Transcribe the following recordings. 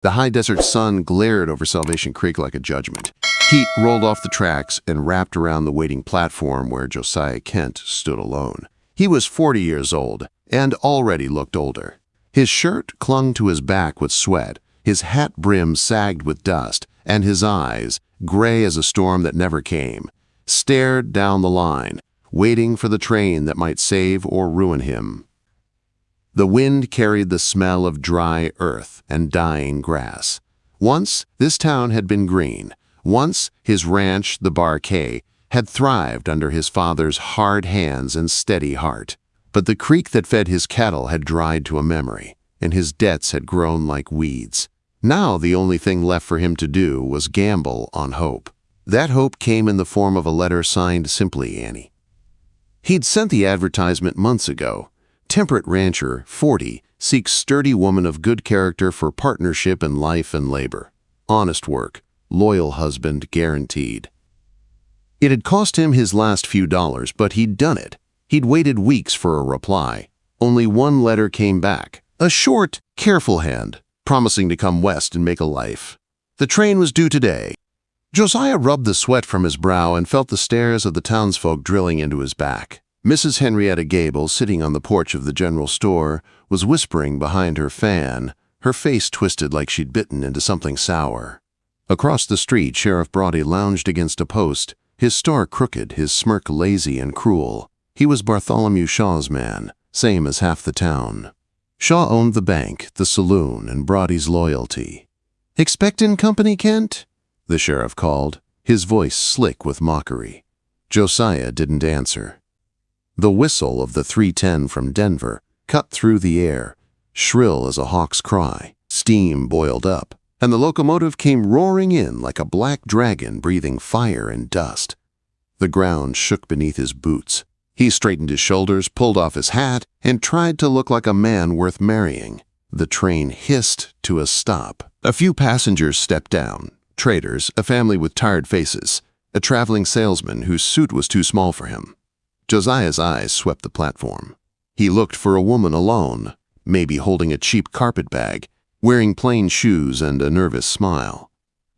The high desert sun glared over Salvation Creek like a judgment. Heat rolled off the tracks and wrapped around the waiting platform where Josiah Kent stood alone. He was 40 years old and already looked older. His shirt clung to his back with sweat, his hat brim sagged with dust, and his eyes, gray as a storm that never came, stared down the line, waiting for the train that might save or ruin him. The wind carried the smell of dry earth and dying grass. Once, this town had been green. Once, his ranch, the Barquet, had thrived under his father's hard hands and steady heart. But the creek that fed his cattle had dried to a memory, and his debts had grown like weeds. Now the only thing left for him to do was gamble on hope. That hope came in the form of a letter signed simply Annie. He'd sent the advertisement months ago. Temperate rancher, 40, seeks sturdy woman of good character for partnership in life and labor. Honest work, loyal husband guaranteed. It had cost him his last few dollars, but he'd done it. He'd waited weeks for a reply. Only one letter came back. A short, careful hand, promising to come west and make a life. The train was due today. Josiah rubbed the sweat from his brow and felt the stares of the townsfolk drilling into his back. Mrs. Henrietta Gable, sitting on the porch of the general store, was whispering behind her fan, her face twisted like she'd bitten into something sour. Across the street, Sheriff Brodie lounged against a post, his star crooked, his smirk lazy and cruel. He was Bartholomew Shaw's man, same as half the town. Shaw owned the bank, the saloon, and Brodie's loyalty. "Expectin' company, Kent?" the sheriff called, his voice slick with mockery. Josiah didn't answer. The whistle of the 310 from Denver cut through the air, shrill as a hawk's cry. Steam boiled up, and the locomotive came roaring in like a black dragon breathing fire and dust. The ground shook beneath his boots. He straightened his shoulders, pulled off his hat, and tried to look like a man worth marrying. The train hissed to a stop. A few passengers stepped down. Traders, a family with tired faces, a traveling salesman whose suit was too small for him. Josiah's eyes swept the platform. He looked for a woman alone, maybe holding a cheap carpet bag, wearing plain shoes and a nervous smile.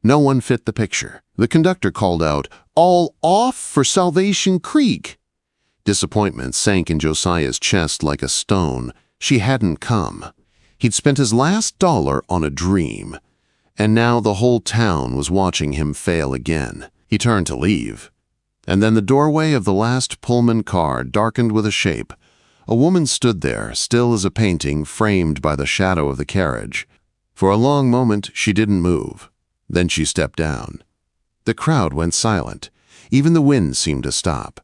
No one fit the picture. The conductor called out, "All off for Salvation Creek!" Disappointment sank in Josiah's chest like a stone. She hadn't come. He'd spent his last dollar on a dream, and now the whole town was watching him fail again. He turned to leave, and then the doorway of the last Pullman car darkened with a shape. A woman stood there, still as a painting, framed by the shadow of the carriage. For a long moment, she didn't move. Then she stepped down. The crowd went silent. Even the wind seemed to stop.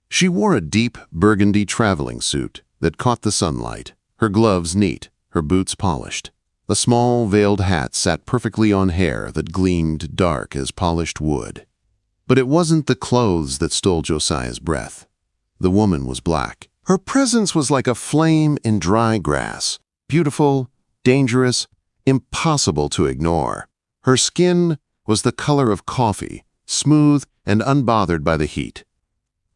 She wore a deep burgundy traveling suit that caught the sunlight, her gloves neat, her boots polished. A small, veiled hat sat perfectly on hair that gleamed dark as polished wood. But it wasn't the clothes that stole Josiah's breath. The woman was black. Her presence was like a flame in dry grass, beautiful, dangerous, impossible to ignore. Her skin was the color of coffee, smooth and unbothered by the heat.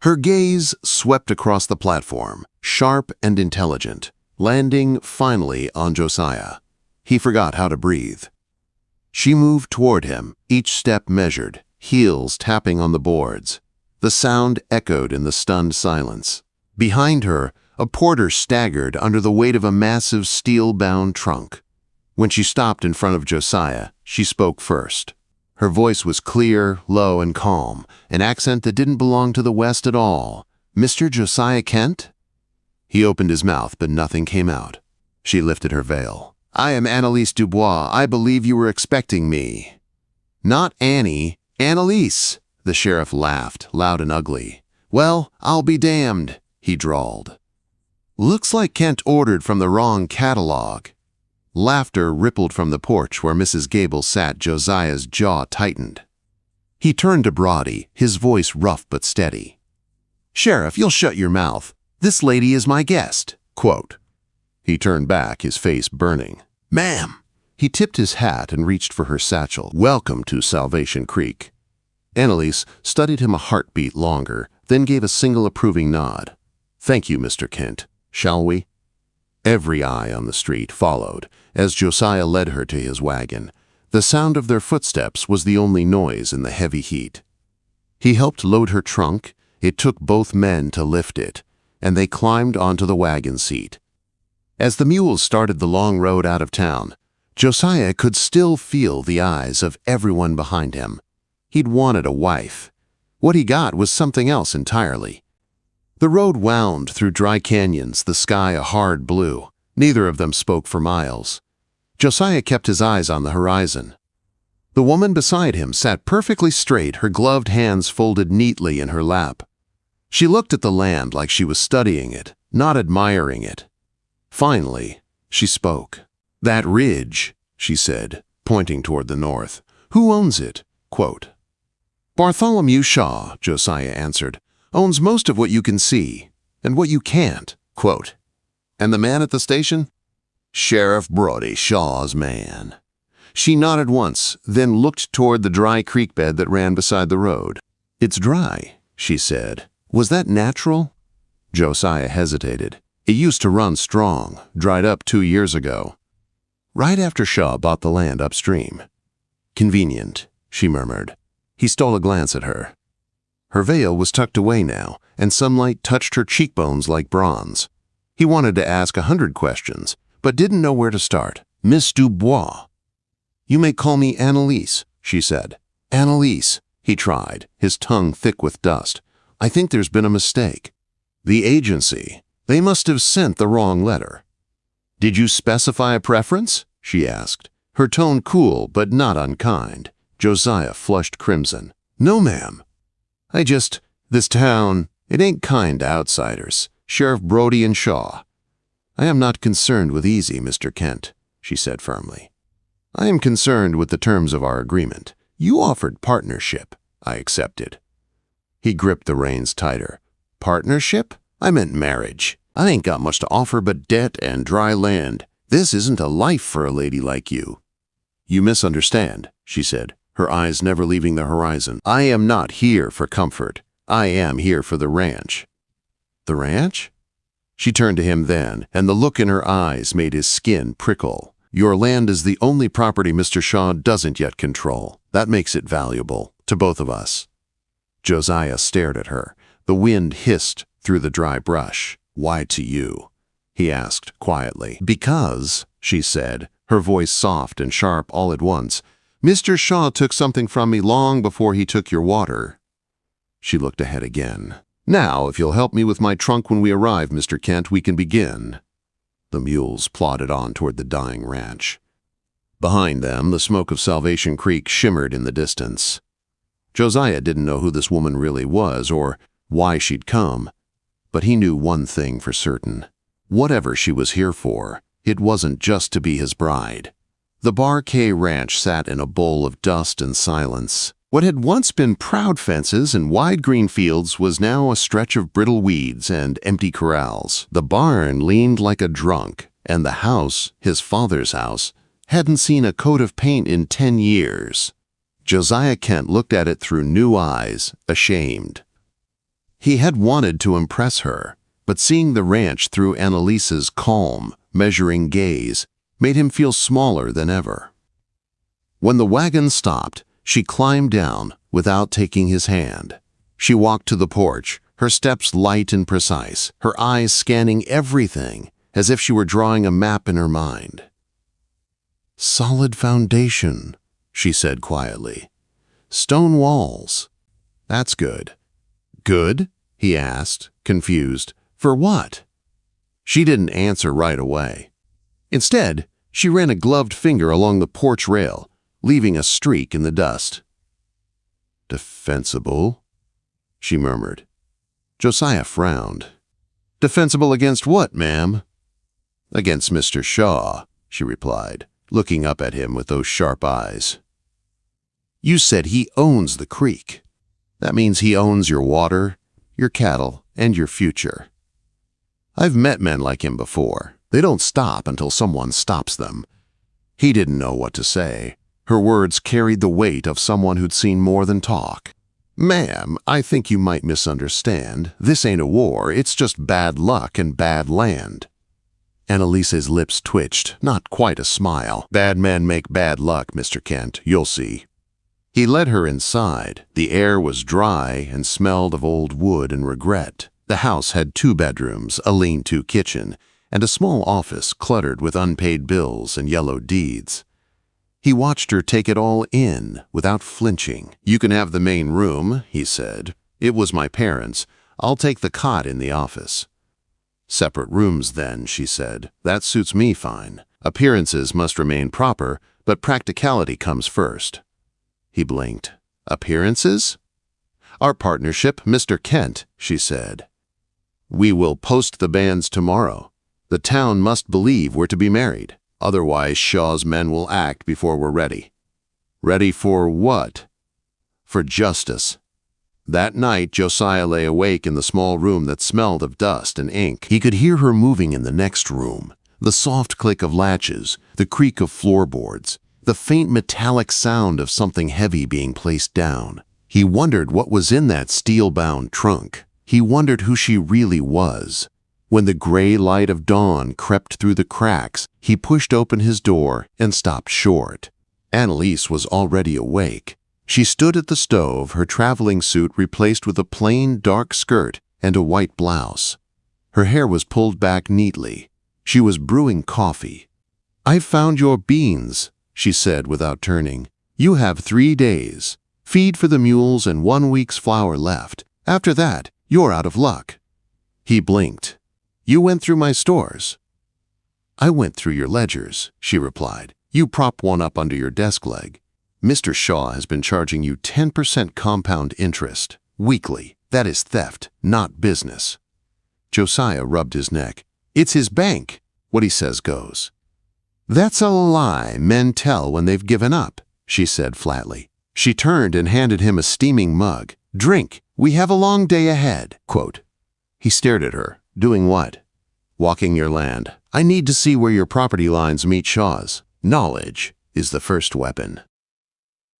Her gaze swept across the platform, sharp and intelligent, landing finally on Josiah. He forgot how to breathe. She moved toward him, each step measured, heels tapping on the boards. The sound echoed in the stunned silence. Behind her, a porter staggered under the weight of a massive steel-bound trunk. When she stopped in front of Josiah, she spoke first. Her voice was clear, low, and calm, an accent that didn't belong to the West at all. "Mr. Josiah Kent?" He opened his mouth, but nothing came out. She lifted her veil. "I am Anelise Dubois. I believe you were expecting me." "Not Annie, Anelise," the sheriff laughed, loud and ugly. "Well, I'll be damned," he drawled. "Looks like Kent ordered from the wrong catalog." Laughter rippled from the porch where Mrs. Gable sat. Josiah's jaw tightened. He turned to Brodie, his voice rough but steady. "Sheriff, you'll shut your mouth. This lady is my guest." Quote. He turned back, his face burning. "Ma'am." He tipped his hat and reached for her satchel. "Welcome to Salvation Creek." Anelise studied him a heartbeat longer, then gave a single approving nod. "Thank you, Mr. Kent. Shall we?" Every eye on the street followed as Josiah led her to his wagon. The sound of their footsteps was the only noise in the heavy heat. He helped load her trunk. It took both men to lift it, and they climbed onto the wagon seat. As the mules started the long road out of town, Josiah could still feel the eyes of everyone behind him. He'd wanted a wife. What he got was something else entirely. The road wound through dry canyons, the sky a hard blue. Neither of them spoke for miles. Josiah kept his eyes on the horizon. The woman beside him sat perfectly straight, her gloved hands folded neatly in her lap. She looked at the land like she was studying it, not admiring it. Finally, she spoke. "That ridge," she said, pointing toward the north. "Who owns it?" Quote. "Bartholomew Shaw," Josiah answered, "owns most of what you can see, and what you can't." Quote. "And the man at the station?" "Sheriff Brody, Shaw's man." She nodded once, then looked toward the dry creek bed that ran beside the road. "It's dry," she said. "Was that natural?" Josiah hesitated. "It used to run strong, dried up 2 years ago. Right after Shaw bought the land upstream." "Convenient," she murmured. He stole a glance at her. Her veil was tucked away now, and sunlight touched her cheekbones like bronze. He wanted to ask 100 questions, but didn't know where to start. "Miss Dubois." "You may call me Anelise," she said. "Anelise," he tried, his tongue thick with dust. "I think there's been a mistake." "The agency. They must have sent the wrong letter." "Did you specify a preference?" she asked, her tone cool but not unkind. Josiah flushed crimson. "No, ma'am. This town, it ain't kind to outsiders. Sheriff Brody and Shaw." "I am not concerned with easy, Mr. Kent," she said firmly. "I am concerned with the terms of our agreement. You offered partnership. I accepted." He gripped the reins tighter. "Partnership? I meant marriage. I ain't got much to offer but debt and dry land. This isn't a life for a lady like you." "You misunderstand," she said, her eyes never leaving the horizon. "I am not here for comfort. I am here for the ranch." "The ranch?" She turned to him then, and the look in her eyes made his skin prickle. "Your land is the only property Mr. Shaw doesn't yet control. That makes it valuable to both of us." Josiah stared at her. The wind hissed through the dry brush. "Why to you?" he asked quietly. "Because," she said, her voice soft and sharp all at once, "Mr. Shaw took something from me long before he took your water." She looked ahead again. "Now, if you'll help me with my trunk when we arrive, Mr. Kent, we can begin." The mules plodded on toward the dying ranch. Behind them, the smoke of Salvation Creek shimmered in the distance. Josiah didn't know who this woman really was or why she'd come, but he knew one thing for certain. Whatever she was here for, it wasn't just to be his bride. The Bar K Ranch sat in a bowl of dust and silence. What had once been proud fences and wide green fields was now a stretch of brittle weeds and empty corrals. The barn leaned like a drunk, and the house, his father's house, hadn't seen a coat of paint in 10 years. Josiah Kent looked at it through new eyes, ashamed. He had wanted to impress her, but seeing the ranch through Anelise's calm, measuring gaze made him feel smaller than ever. When the wagon stopped, she climbed down without taking his hand. She walked to the porch, her steps light and precise, her eyes scanning everything as if she were drawing a map in her mind. "Solid foundation," she said quietly. "Stone walls. That's good." "Good?" he asked, confused. "For what?" She didn't answer right away. Instead, she ran a gloved finger along the porch rail, leaving a streak in the dust. "Defensible," she murmured. Josiah frowned. "Defensible against what, ma'am?" "Against Mr. Shaw," she replied, looking up at him with those sharp eyes. "You said he owns the creek. That means he owns your water, your cattle, and your future. I've met men like him before. They don't stop until someone stops them." He didn't know what to say. Her words carried the weight of someone who'd seen more than talk. "Ma'am, I think you might misunderstand. This ain't a war. It's just bad luck and bad land." Anelise's lips twitched, not quite a smile. "Bad men make bad luck, Mr. Kent. You'll see." He led her inside. The air was dry and smelled of old wood and regret. The house had 2 bedrooms, a lean-to kitchen, and a small office cluttered with unpaid bills and yellow deeds. He watched her take it all in without flinching. "You can have the main room," he said. "It was my parents'. I'll take the cot in the office." "Separate rooms, then," she said. "That suits me fine. Appearances must remain proper, but practicality comes first." He blinked. "Appearances?" "Our partnership, Mr. Kent," she said. "We will post the banns tomorrow. The town must believe we're to be married. Otherwise, Shaw's men will act before we're ready." "Ready for what?" "For justice." That night, Josiah lay awake in the small room that smelled of dust and ink. He could hear her moving in the next room, the soft click of latches, the creak of floorboards, the faint metallic sound of something heavy being placed down. He wondered what was in that steel-bound trunk. He wondered who she really was. When the gray light of dawn crept through the cracks, he pushed open his door and stopped short. Anelise was already awake. She stood at the stove, her traveling suit replaced with a plain dark skirt and a white blouse. Her hair was pulled back neatly. She was brewing coffee. "I've found your beans," she said without turning. "You have 3 days. Feed for the mules and 1 week's flour left. After that, you're out of luck." He blinked. "You went through my stores." "I went through your ledgers," she replied. "You prop one up under your desk leg. Mr. Shaw has been charging you 10% compound interest, weekly. That is theft, not business." Josiah rubbed his neck. "It's his bank. What he says goes." "That's a lie men tell when they've given up," she said flatly. She turned and handed him a steaming mug. "Drink. We have a long day ahead." Quote. He stared at her. "Doing what?" "Walking your land. I need to see where your property lines meet Shaw's. Knowledge is the first weapon."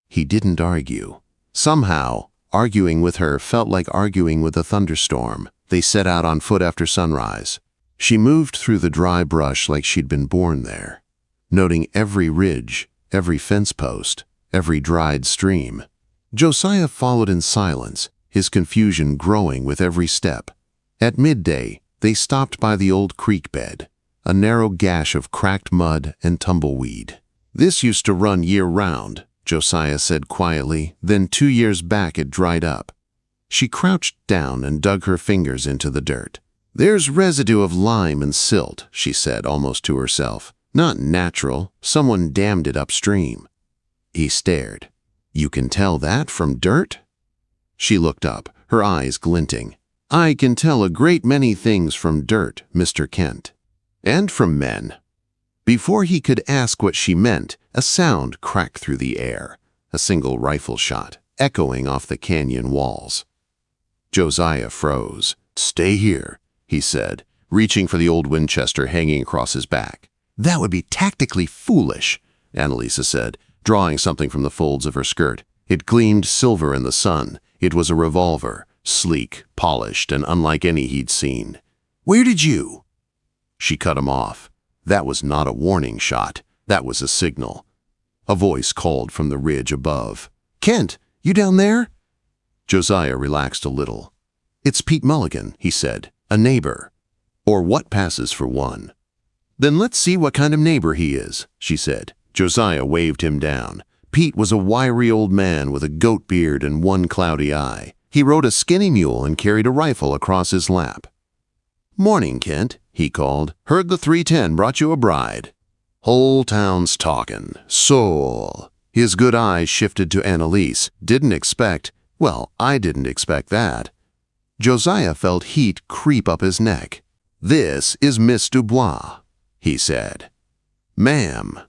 He didn't argue. Somehow, arguing with her felt like arguing with a thunderstorm. They set out on foot after sunrise. She moved through the dry brush like she'd been born there, noting every ridge, every fence post, every dried stream. Josiah followed in silence, his confusion growing with every step. At midday, they stopped by the old creek bed, a narrow gash of cracked mud and tumbleweed. "This used to run year-round," Josiah said quietly. "Then 2 years back it dried up." She crouched down and dug her fingers into the dirt. "There's residue of lime and silt," she said almost to herself. "Not natural. Someone dammed it upstream." He stared. "You can tell that from dirt?" She looked up, her eyes glinting. "I can tell a great many things from dirt, Mr. Kent. And from men." Before he could ask what she meant, a sound cracked through the air, a single rifle shot, echoing off the canyon walls. Josiah froze. "Stay here," he said, reaching for the old Winchester hanging across his back. "That would be tactically foolish," Anelise said, drawing something from the folds of her skirt. It gleamed silver in the sun. It was a revolver, sleek, polished, and unlike any he'd seen. "Where did you—" She cut him off. That was not a warning shot. That was a signal. A voice called from the ridge above. "Kent, you down there?" Josiah relaxed a little. "It's Pete Mulligan," he said, "a neighbor. Or what passes for one." "Then let's see what kind of neighbor he is," she said. Josiah waved him down. Pete was a wiry old man with a goat beard and one cloudy eye. He rode a skinny mule and carried a rifle across his lap. "Morning, Kent," he called. "Heard the 310 brought you a bride." "Whole town's talkin'. Soul." His good eyes shifted to Anelise. Well, I didn't expect that. Josiah felt heat creep up his neck. "This is Miss Dubois," he said. "Ma'am,"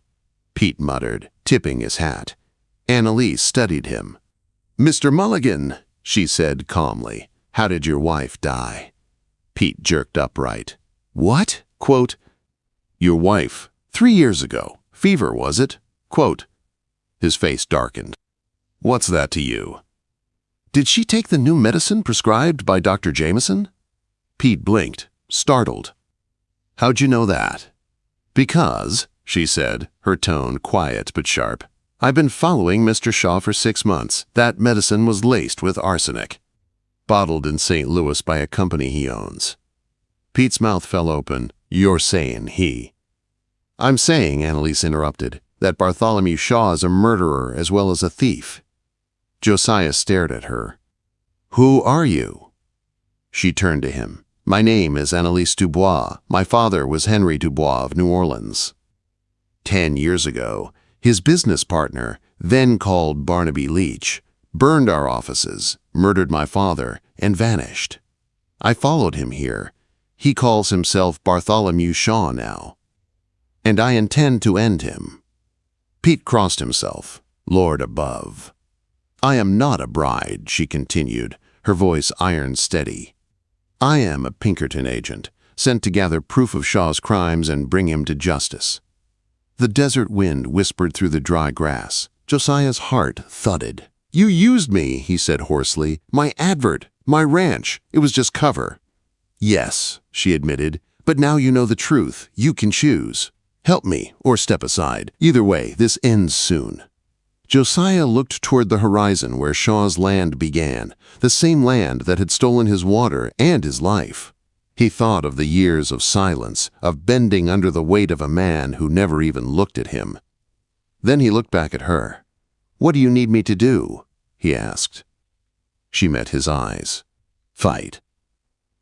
Pete muttered, tipping his hat. Anelise studied him. "Mr. Mulligan," she said calmly, "how did your wife die?" Pete jerked upright. "What?" Quote, "Your wife, 3 years ago. Fever, was it?" Quote. His face darkened. "What's that to you?" "Did she take the new medicine prescribed by Dr. Jameson?" Pete blinked, startled. "How'd you know that?" "Because," she said, her tone quiet but sharp, "I've been following Mr. Shaw for 6 months. That medicine was laced with arsenic. Bottled in St. Louis by a company he owns." Pete's mouth fell open. "You're saying he." "I'm saying," Anelise interrupted, "that Bartholomew Shaw is a murderer as well as a thief." Josiah stared at her. "Who are you?" She turned to him. "My name is Anelise Dubois. My father was Henry Dubois of New Orleans. 10 years ago, his business partner, then called Barnaby Leach, burned our offices, murdered my father, and vanished. I followed him here. He calls himself Bartholomew Shaw now. And I intend to end him." Pete crossed himself. "Lord above." "I am not a bride," she continued, her voice iron steady. "I am a Pinkerton agent, sent to gather proof of Shaw's crimes and bring him to justice." The desert wind whispered through the dry grass. Josiah's heart thudded. "You used me," he said hoarsely. "My advert, my ranch, it was just cover." "Yes," she admitted, "but now you know the truth. You can choose. Help me or step aside. Either way, this ends soon." Josiah looked toward the horizon where Shaw's land began, the same land that had stolen his water and his life. He thought of the years of silence, of bending under the weight of a man who never even looked at him. Then he looked back at her. "What do you need me to do?" he asked. She met his eyes. "Fight."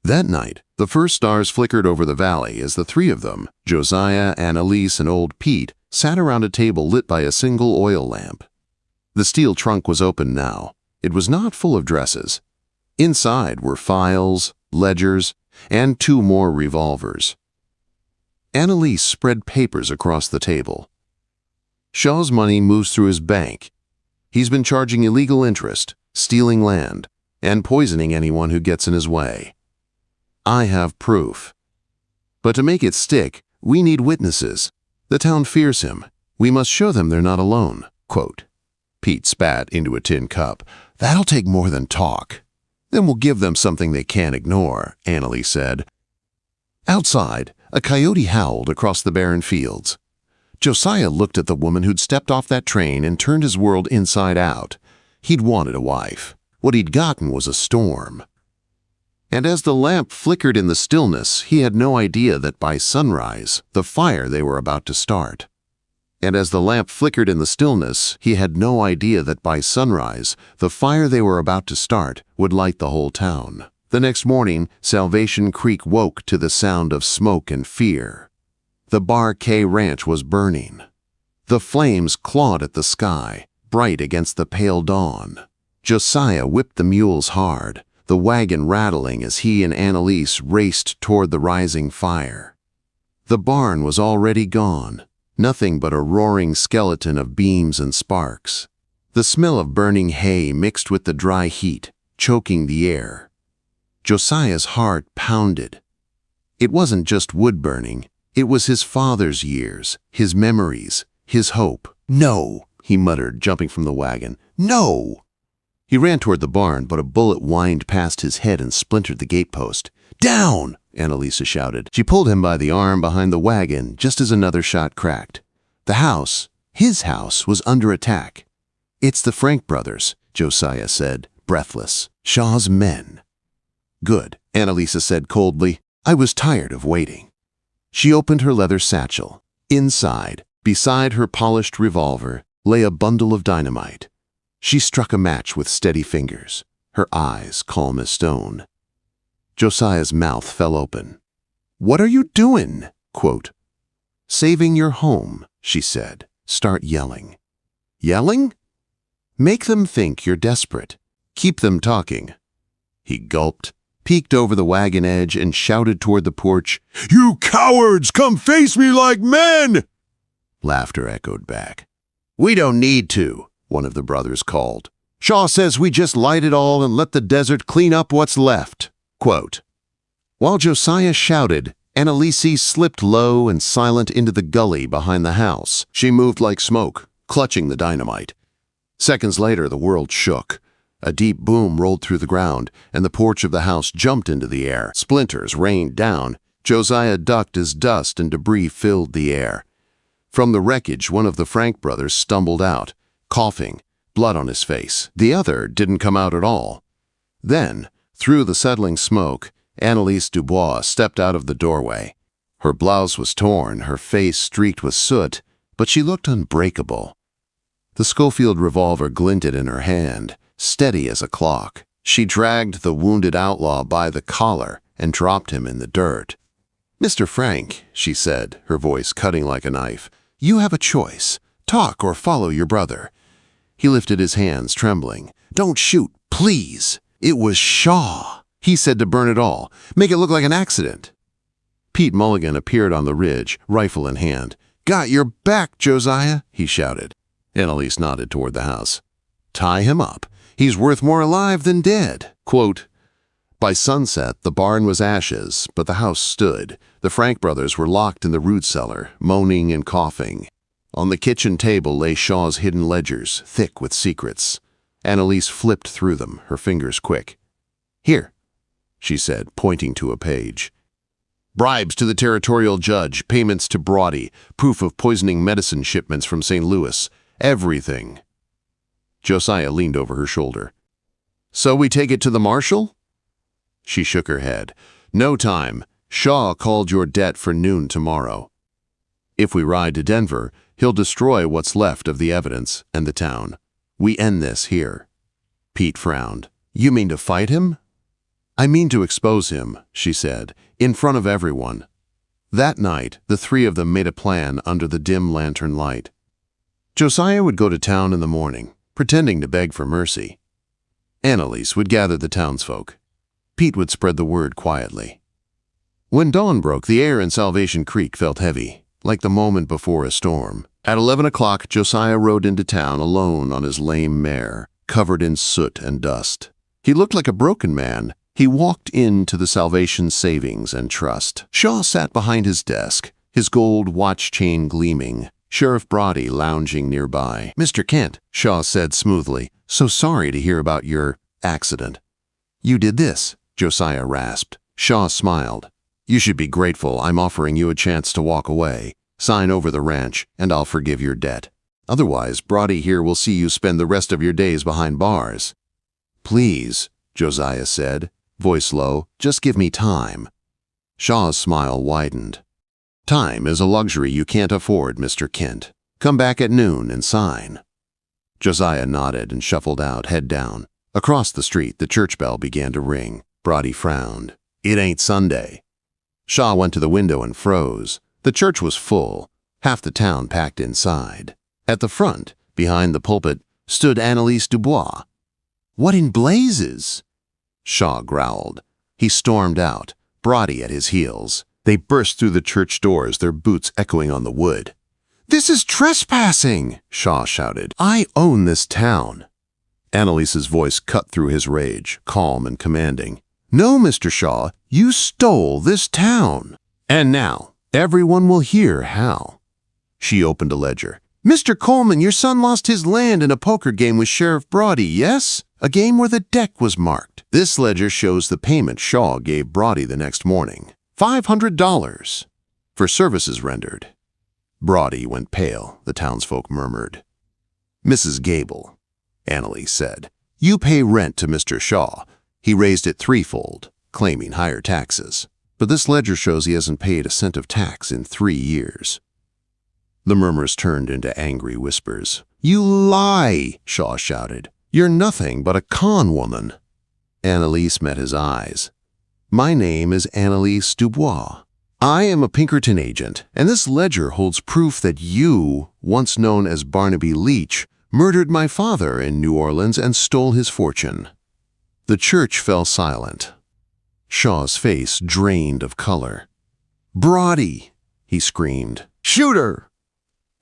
That night, the first stars flickered over the valley as the three of them, Josiah, Anelise, and old Pete, sat around a table lit by a single oil lamp. The steel trunk was open now. It was not full of dresses. Inside were files, ledgers, and 2 more revolvers. Anelise spread papers across the table. "Shaw's money moves through his bank. He's been charging illegal interest, stealing land, and poisoning anyone who gets in his way. I have proof. But to make it stick, we need witnesses. The town fears him. We must show them they're not alone." Quote. Pete spat into a tin cup. "That'll take more than talk." "Then we'll give them something they can't ignore," Anelise said. Outside, a coyote howled across the barren fields. Josiah looked at the woman who'd stepped off that train and turned his world inside out. He'd wanted a wife. What he'd gotten was a storm. And as the lamp flickered in the stillness, he had no idea that by sunrise, the fire they were about to start. And as the lamp flickered in the stillness, he had no idea that by sunrise, the fire they were about to start would light the whole town. The next morning, Salvation Creek woke to the sound of smoke and fear. The Bar K ranch was burning. The flames clawed at the sky, bright against the pale dawn. Josiah whipped the mules hard, the wagon rattling as he and Anelise raced toward the rising fire. The barn was already gone. Nothing but a roaring skeleton of beams and sparks. The smell of burning hay mixed with the dry heat, choking the air. Josiah's heart pounded. It wasn't just wood burning. It was his father's years, his memories, his hope. "No," he muttered, jumping from the wagon. "No!" He ran toward the barn, but a bullet whined past his head and splintered the gatepost. "Down!" Anelise shouted. She pulled him by the arm behind the wagon just as another shot cracked. The house, his house, was under attack. "It's the Frank brothers," Josiah said, breathless. "Shaw's men." "Good," Anelise said coldly. "I was tired of waiting." She opened her leather satchel. Inside, beside her polished revolver, lay a bundle of dynamite. She struck a match with steady fingers, her eyes calm as stone. Josiah's mouth fell open. "What are you doing?" Quote. "Saving your home," she said. "Start yelling." "Yelling?" "Make them think you're desperate. Keep them talking." He gulped, peeked over the wagon edge, and shouted toward the porch, "You cowards, come face me like men!" Laughter echoed back. "We don't need to," one of the brothers called. "Shaw says we just light it all and let the desert clean up what's left." Quote. While Josiah shouted, Anelise slipped low and silent into the gully behind the house. She moved like smoke, clutching the dynamite. Seconds later, the world shook. A deep boom rolled through the ground, and the porch of the house jumped into the air. Splinters rained down. Josiah ducked as dust and debris filled the air. From the wreckage, one of the Frank brothers stumbled out, coughing, blood on his face. The other didn't come out at all. Then, through the settling smoke, Anelise Dubois stepped out of the doorway. Her blouse was torn, her face streaked with soot, but she looked unbreakable. The Schofield revolver glinted in her hand, steady as a clock. She dragged the wounded outlaw by the collar and dropped him in the dirt. "Mr. Frank," she said, her voice cutting like a knife, "you have a choice. Talk or follow your brother." He lifted his hands, trembling. "Don't shoot, please. It was Shaw. He said to burn it all, make it look like an accident." Pete Mulligan appeared on the ridge, rifle in hand. "Got your back, Josiah," he shouted. Anelise nodded toward the house. "Tie him up. He's worth more alive than dead." Quote, by sunset, the barn was ashes, but the house stood. The Frank brothers were locked in the root cellar, moaning and coughing. On the kitchen table lay Shaw's hidden ledgers, thick with secrets. Anelise flipped through them, her fingers quick. "Here," she said, pointing to a page. "Bribes to the territorial judge, payments to Brody, proof of poisoning medicine shipments from St. Louis. Everything." Josiah leaned over her shoulder. "So we take it to the marshal?" She shook her head. "No time. Shaw called your debt for noon tomorrow. If we ride to Denver, he'll destroy what's left of the evidence and the town. We end this here." Pete frowned. "You mean to fight him?" "I mean to expose him," she said, "in front of everyone." That night, the three of them made a plan under the dim lantern light. Josiah would go to town in the morning, pretending to beg for mercy. Anelise would gather the townsfolk. Pete would spread the word quietly. When dawn broke, the air in Salvation Creek felt heavy, like the moment before a storm. At 11 o'clock, Josiah rode into town alone on his lame mare, covered in soot and dust. He looked like a broken man. He walked into the Salvation Savings and Trust. Shaw sat behind his desk, his gold watch chain gleaming, Sheriff Brody lounging nearby. "Mr. Kent," Shaw said smoothly, "so sorry to hear about your accident." "You did this," Josiah rasped. Shaw smiled. "You should be grateful I'm offering you a chance to walk away. Sign over the ranch, and I'll forgive your debt. Otherwise, Brody here will see you spend the rest of your days behind bars." "Please," Josiah said, voice low, "just give me time." Shaw's smile widened. "Time is a luxury you can't afford, Mr. Kent. Come back at noon and sign." Josiah nodded and shuffled out, head down. Across the street, the church bell began to ring. Brody frowned. "It ain't Sunday." Shaw went to the window and froze. The church was full, half the town packed inside. At the front, behind the pulpit, stood Anelise Dubois. "What in blazes?" Shaw growled. He stormed out, Brody at his heels. They burst through the church doors, their boots echoing on the wood. "This is trespassing!" Shaw shouted. "I own this town." Anelise's voice cut through his rage, calm and commanding. "No, Mr. Shaw, you stole this town. And now, everyone will hear how." She opened a ledger. "Mr. Coleman, your son lost his land in a poker game with Sheriff Brody, yes? A game where the deck was marked. This ledger shows the payment Shaw gave Brody the next morning. $500 for services rendered." Brody went pale, the townsfolk murmured. "Mrs. Gable," Anelise said, "you pay rent to Mr. Shaw. He raised it threefold, claiming higher taxes. But this ledger shows he hasn't paid a cent of tax in 3 years." The murmurs turned into angry whispers. "You lie!" Shaw shouted. "You're nothing but a con woman." Anelise met his eyes. "My name is Anelise Dubois. I am a Pinkerton agent, and this ledger holds proof that you, once known as Barnaby Leach, murdered my father in New Orleans and stole his fortune." The church fell silent. Shaw's face drained of color. "Brody!" he screamed. "Shoot her!"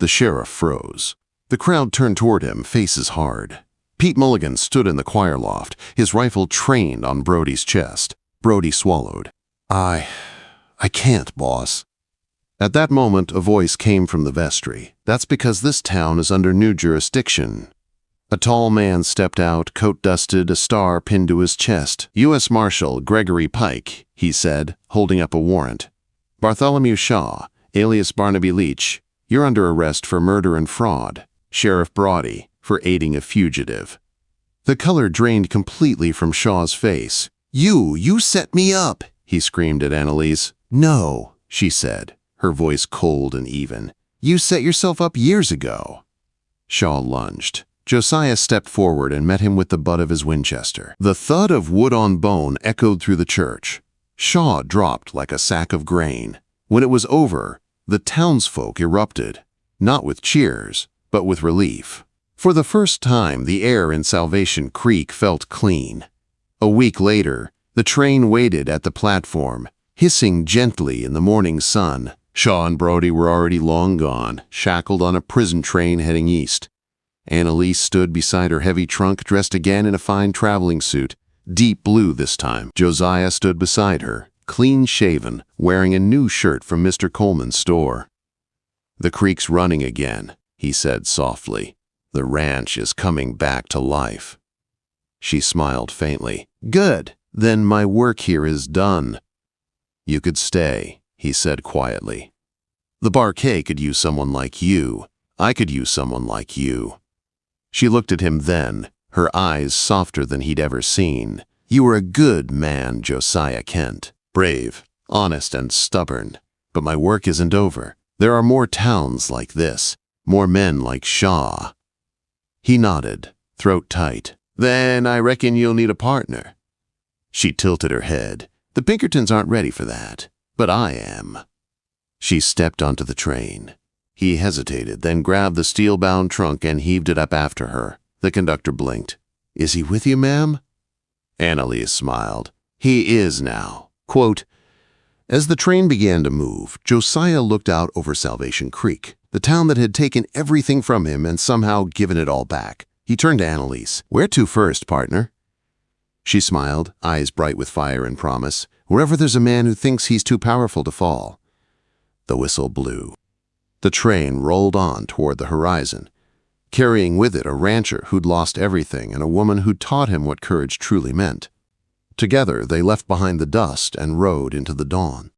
The sheriff froze. The crowd turned toward him, faces hard. Pete Mulligan stood in the choir loft, his rifle trained on Brody's chest. Brody swallowed. I can't, boss." At that moment, a voice came from the vestry. "That's because this town is under new jurisdiction." A tall man stepped out, coat dusted, a star pinned to his chest. "U.S. Marshal Gregory Pike," he said, holding up a warrant. Bartholomew Shaw, alias Barnaby Leach, you're under arrest for murder and fraud. Sheriff Brody, for aiding a fugitive." The color drained completely from Shaw's face. You set me up," he screamed at Anelise. "No," she said, her voice cold and even. "You set yourself up years ago." Shaw lunged. Josiah stepped forward and met him with the butt of his Winchester. The thud of wood on bone echoed through the church. Shaw dropped like a sack of grain. When it was over, the townsfolk erupted, not with cheers, but with relief. For the first time, the air in Salvation Creek felt clean. A week later, the train waited at the platform, hissing gently in the morning sun. Shaw and Brody were already long gone, shackled on a prison train heading east. Anelise stood beside her heavy trunk, dressed again in a fine traveling suit, deep blue this time. Josiah stood beside her, clean-shaven, wearing a new shirt from Mr. Coleman's store. "The creek's running again," he said softly. "The ranch is coming back to life." She smiled faintly. "Good. Then my work here is done." "You could stay," he said quietly. "The Barquet could use someone like you. I could use someone like you." She looked at him then, her eyes softer than he'd ever seen. "You are a good man, Josiah Kent. Brave, honest, and stubborn. But my work isn't over. There are more towns like this, more men like Shaw." He nodded, throat tight. "Then I reckon you'll need a partner." She tilted her head. "The Pinkertons aren't ready for that, but I am." She stepped onto the train. He hesitated, then grabbed the steel-bound trunk and heaved it up after her. The conductor blinked. "Is he with you, ma'am?" Anelise smiled. "He is now." Quote, as the train began to move, Josiah looked out over Salvation Creek, the town that had taken everything from him and somehow given it all back. He turned to Anelise. "Where to first, partner?" She smiled, eyes bright with fire and promise. "Wherever there's a man who thinks he's too powerful to fall." The whistle blew. The train rolled on toward the horizon, carrying with it a rancher who'd lost everything and a woman who'd taught him what courage truly meant. Together, they left behind the dust and rode into the dawn.